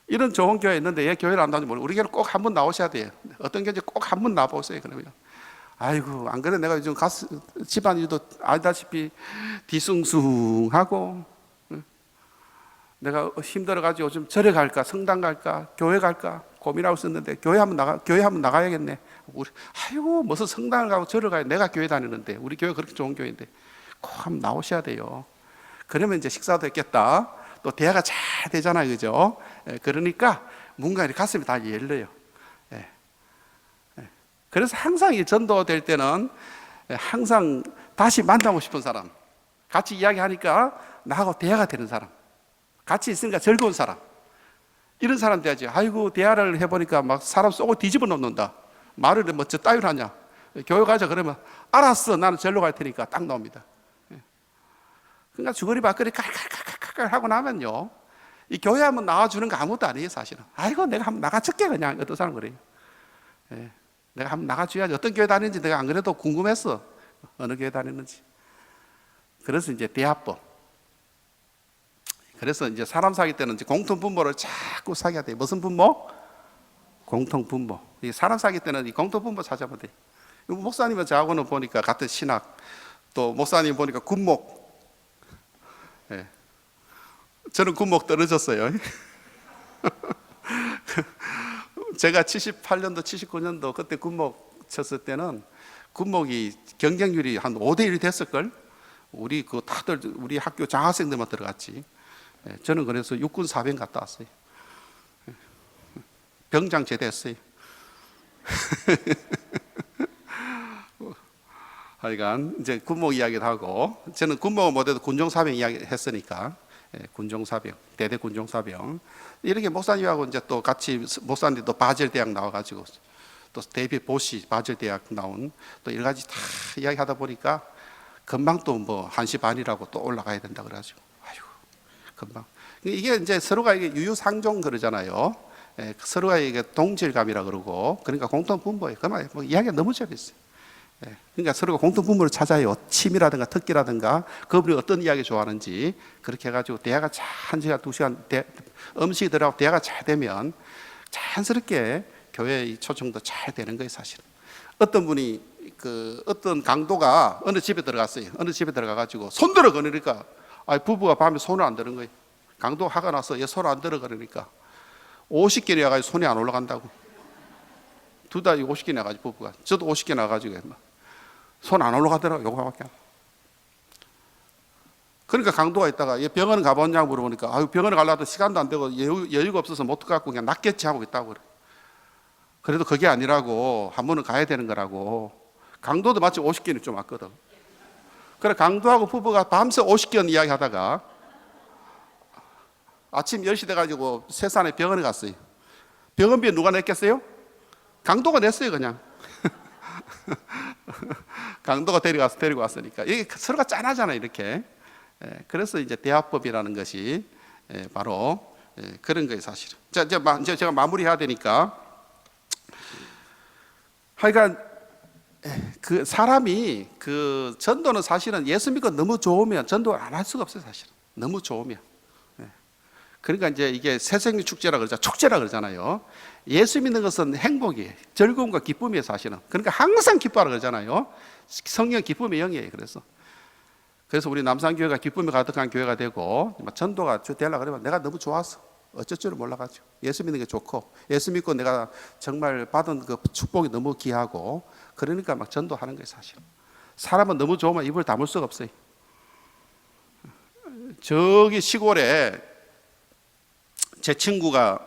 이런 좋은 교회 있는데 얘 교회를 안 다니면 모르고 우리 교회는 꼭 한번 나오셔야 돼요. 어떤 교회인지 꼭 한번 나와보세요. 그러면 아이고 안 그래 내가 요즘 집안일도 알다시피 뒤숭숭하고 내가 힘들어가지고 요즘 절에 갈까 성당 갈까 교회 갈까 고민하고 있었는데 교회 한번 나가야겠네. 우리 아이고 무슨 성당을 가고 절을 가야, 내가 교회 다니는데 우리 교회 그렇게 좋은 교회인데 꼭 한번 나오셔야 돼요. 그러면 이제 식사도 했겠다. 또 대화가 잘 되잖아요, 그죠? 그러니까 뭔가 이렇게 가슴이 다 열려요. 그래서 항상 이 전도될 때는 항상 다시 만나고 싶은 사람, 같이 이야기하니까 나하고 대화가 되는 사람, 같이 있으니까 즐거운 사람, 이런 사람 돼야지. 아이고 대화를 해보니까 막 사람 쏘고 뒤집어 놓는다. 말을 뭐 저 따위로 하냐. 교회 가자 그러면 알았어 나는 절로 갈 테니까 딱 나옵니다. 그러니까 주거리 밖거리 칼칼칼칼칼 하고 나면요, 이 교회 한번 나와주는 거 아무것도 아니에요 사실은. 아이고 내가 한번 나가줄게 그냥. 어떤 사람 그래요. 내가 한번 나가줘야지. 어떤 교회 다니는지 내가 안 그래도 궁금했어. 어느 교회 다니는지. 그래서 이제 대화법. 그래서 이제 사람 사귈 때는 이제 공통 분모를 자꾸 사귀어야 돼요. 무슨 분모? 공통 분모. 사람 사귈 때는 이 공통 분모 찾아보면 돼요. 목사님은 저하고는 보니까 같은 신학, 또 목사님 보니까 군목. 저는 군목 떨어졌어요. 제가 78년도, 79년도 그때 군목 쳤을 때는 군목이 경쟁률이 한 5대1 됐을걸? 우리 그 다들 우리 학교 장학생들만 들어갔지. 저는 그래서 육군 사병 갔다 왔어요. 병장 제대했어요. 하여간 이제 군목 이야기도 하고, 저는 군목은 못해도 군종사병 이야기 했으니까, 군종사병, 대대 군종사병. 이렇게 목사님하고 이제 또 같이 목사님도 바젤 대학 나와가지고 또 데이빗 보시 바젤 대학 나온 또 여러 가지 다 이야기하다 보니까 금방 또 뭐 1시 반이라고 또 올라가야 된다 그래가지고 아이고 금방. 이게 이제 서로가 이게 유유상종 그러잖아요. 서로가 이게 동질감이라 그러고, 그러니까 공통 분모예요. 그만 뭐 이야기가 너무 재밌어요. 그러니까 서로가 공통 분모를 찾아요. 취미라든가 특기라든가 그분이 어떤 이야기 좋아하는지 그렇게 해가지고 대화가 잘 1시간 2시간 음식이 들어가고 대화가 잘 되면 자연스럽게 교회의 초청도 잘 되는 거예요 사실은. 어떤 분이 그 어떤 강도가 어느 집에 들어갔어요. 어느 집에 들어가가지고 손 들어 그러니까 부부가 밤에 손을 안 드는 거예요. 강도 화가 나서 얘 손 안 들어 그러니까 50개 나가지고 손이 안 올라간다고. 두 달 50개 나가지고 부부가, 저도 50개 나가지고 손 안 올라가더라고. 요거밖에. 그러니까 강도가 있다가 얘 병원 가봤냐고 물어보니까 아유 병원에 가려도 시간도 안 되고 여유가 없어서 못 가고 그냥 낫겠지 하고 있다고 그래. 그래도 그게 아니라고 한 번은 가야 되는 거라고. 강도도 마치 50견이 좀 왔거든. 그래 강도하고 부부가 밤새 50견 이야기하다가 아침 10시 돼가지고 세산에 병원에 갔어요. 병원비 누가 냈겠어요? 강도가 냈어요 그냥. 강도가 데리고 왔으니까 이게 서로가 짠하잖아요 이렇게. 그래서 이제 대화법이라는 것이 바로 그런 거예요 사실은. 자 이제 제가 마무리해야 되니까 하여간 그 사람이 그 전도는 사실은 예수 믿고 너무 좋으면 전도를 안 할 수가 없어요 사실은. 너무 좋으면. 그러니까 이제 이게 새생命축제라 그러잖아요. 축제라 그러잖아요. 예수 믿는 것은 행복이에요. 즐거움과 기쁨이에요 사실은. 그러니까 항상 기뻐하라 그러잖아요. 성령 기쁨의 영이에요. 그래서 우리 남산교회가 기쁨이 가득한 교회가 되고 전도가 되려고 그러면 내가 너무 좋았어. 어쩔 줄을 몰라가지고 예수 믿는 게 좋고 예수 믿고 내가 정말 받은 그 축복이 너무 귀하고 그러니까 막 전도하는 거예요 사실. 사람은 너무 좋으면 입을 다물 수가 없어요. 저기 시골에 제 친구가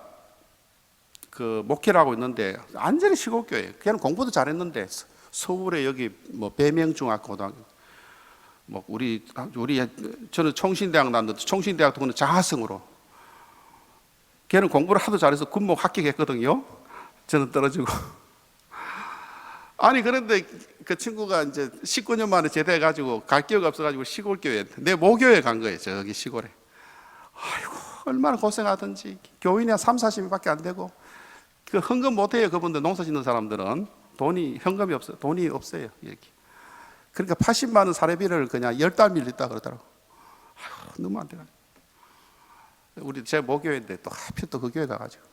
그 목회를 하고 있는데 완전히 시골 교회예요. 걔는 공부도 잘했는데 서울에 여기 뭐 배명중학고등학교 뭐 우리 저는 총신대학 나왔는데 총신대학도 그는 장학생으로 걔는 공부를 하도 잘해서 군목 합격했거든요. 저는 떨어지고. 아니 그런데 그 친구가 이제 19년 만에 제대해가지고 갈 기회가 없어가지고 시골 교회 내 모교에 간 거예요. 저기 시골에. 아이고 얼마나 고생하든지 교인이 한 3, 40명밖에 안 되고 그 헌금 못해요. 그분들 농사 짓는 사람들은 현금이 없어요. 돈이 없어요. 여기. 그러니까 80만 원 사례비를 그냥 10달 밀렸다 그러더라고. 아이고, 너무 안 돼가지고. 우리 제 모교회인데 또 하필 또 그 교회 가가지고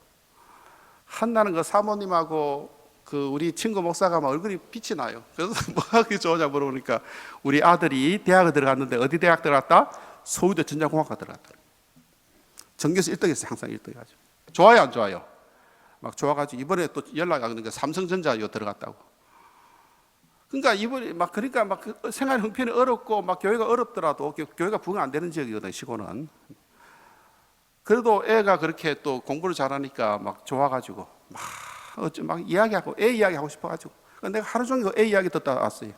한나는 그 사모님하고 그 우리 친구 목사가 막 얼굴이 빛이 나요. 그래서 뭐가 그렇게 좋으냐 물어보니까 우리 아들이 대학에 들어갔는데 어디 대학 들어갔다? 서울대 전자공학과 들어갔다. 전교에서 1등했어요. 항상 1등해가지고. 좋아요 안 좋아요? 막 좋아가지고 이번에 또 연락이 오니까 삼성전자요 들어갔다고. 그러니까 이번에 막 생활 형편이 어렵고 막 교회가 어렵더라도 교회가 부흥 안 되는 지역이거든 시골은. 그래도 애가 그렇게 또 공부를 잘하니까 막 좋아가지고 막 이야기하고 애 이야기하고 싶어가지고 내가 하루 종일 애 이야기 듣다 왔어요.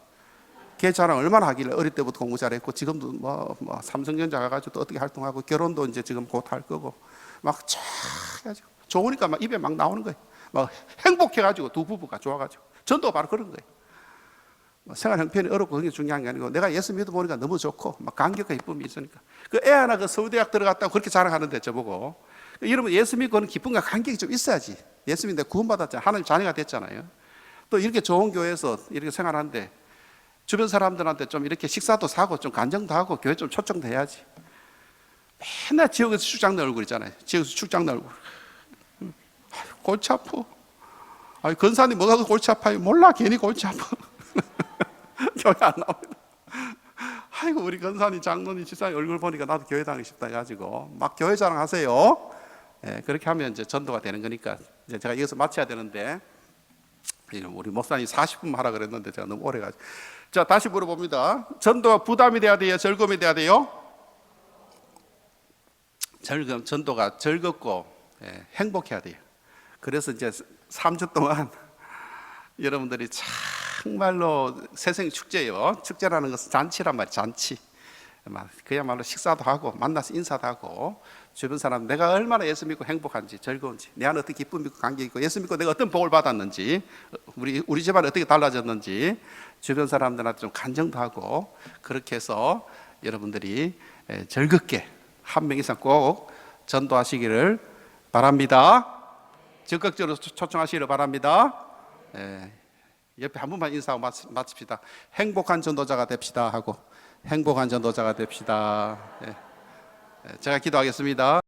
걔 자랑 얼마나 하길래 어릴 때부터 공부 잘했고 지금도 뭐 삼성전자 가가지고 또 어떻게 활동하고 결혼도 이제 지금 곧 할 거고 막 쫙 해가지고 좋으니까 막 입에 막 나오는 거예요. 막 행복해가지고 두 부부가 좋아가지고 전도가 바로 그런 거예요. 생활 형편이 어렵고 그게 중요한 게 아니고 내가 예수 믿어 보니까 너무 좋고 막 감격과 기쁨이 있으니까 그 애 하나 그 서울대학 들어갔다고 그렇게 자랑하는데 저보고 여러분 예수 믿고는 기쁨과 감격이 좀 있어야지. 예수 믿는데 구원받았잖아요. 하나님 자녀가 됐잖아요. 또 이렇게 좋은 교회에서 이렇게 생활하는데 주변 사람들한테 좀 이렇게 식사도 사고 좀 간정도 하고 교회 좀 초청도 해야지. 맨날 지역에서 출장 얼굴 있잖아요. 지역에서 출장 얼굴. 골치 아파. 아니 건사님 뭐가 골치 아파요? 몰라 괜히 골치 아파. 교회 안 나옵니다. 아이고 우리 건사님 장로님 집사님 얼굴 보니까 나도 교회 다니고 싶다 해가지고 막 교회 자랑하세요. 그렇게 하면 이제 전도가 되는 거니까 이제 제가 여기서 마쳐야 되는데 우리 목사님 40분 하라 그랬는데 제가 너무 오래 가지고 자 다시 물어봅니다. 전도가 부담이 돼야 돼요? 즐거움이 돼야 돼요? 전도가 즐겁고 행복해야 돼요. 그래서 이제 3주 동안 여러분들이 정말로 새생 축제예요. 축제라는 것은 잔치란 말이에요. 잔치. 그야말로 식사도 하고 만나서 인사도 하고 주변 사람 내가 얼마나 예수 믿고 행복한지 즐거운지 내 안에 어떻게 기쁨 있고 감격 있고 예수 믿고 내가 어떤 복을 받았는지 우리 집안이 어떻게 달라졌는지 주변 사람들한테 좀 간증도 하고 그렇게 해서 여러분들이 즐겁게 한 명 이상 꼭 전도하시기를 바랍니다. 적극적으로 초청하시기를 바랍니다. 옆에 한 분만 인사하고 마칩시다. 행복한 전도자가 됩시다 하고 행복한 전도자가 됩시다. 제가 기도하겠습니다.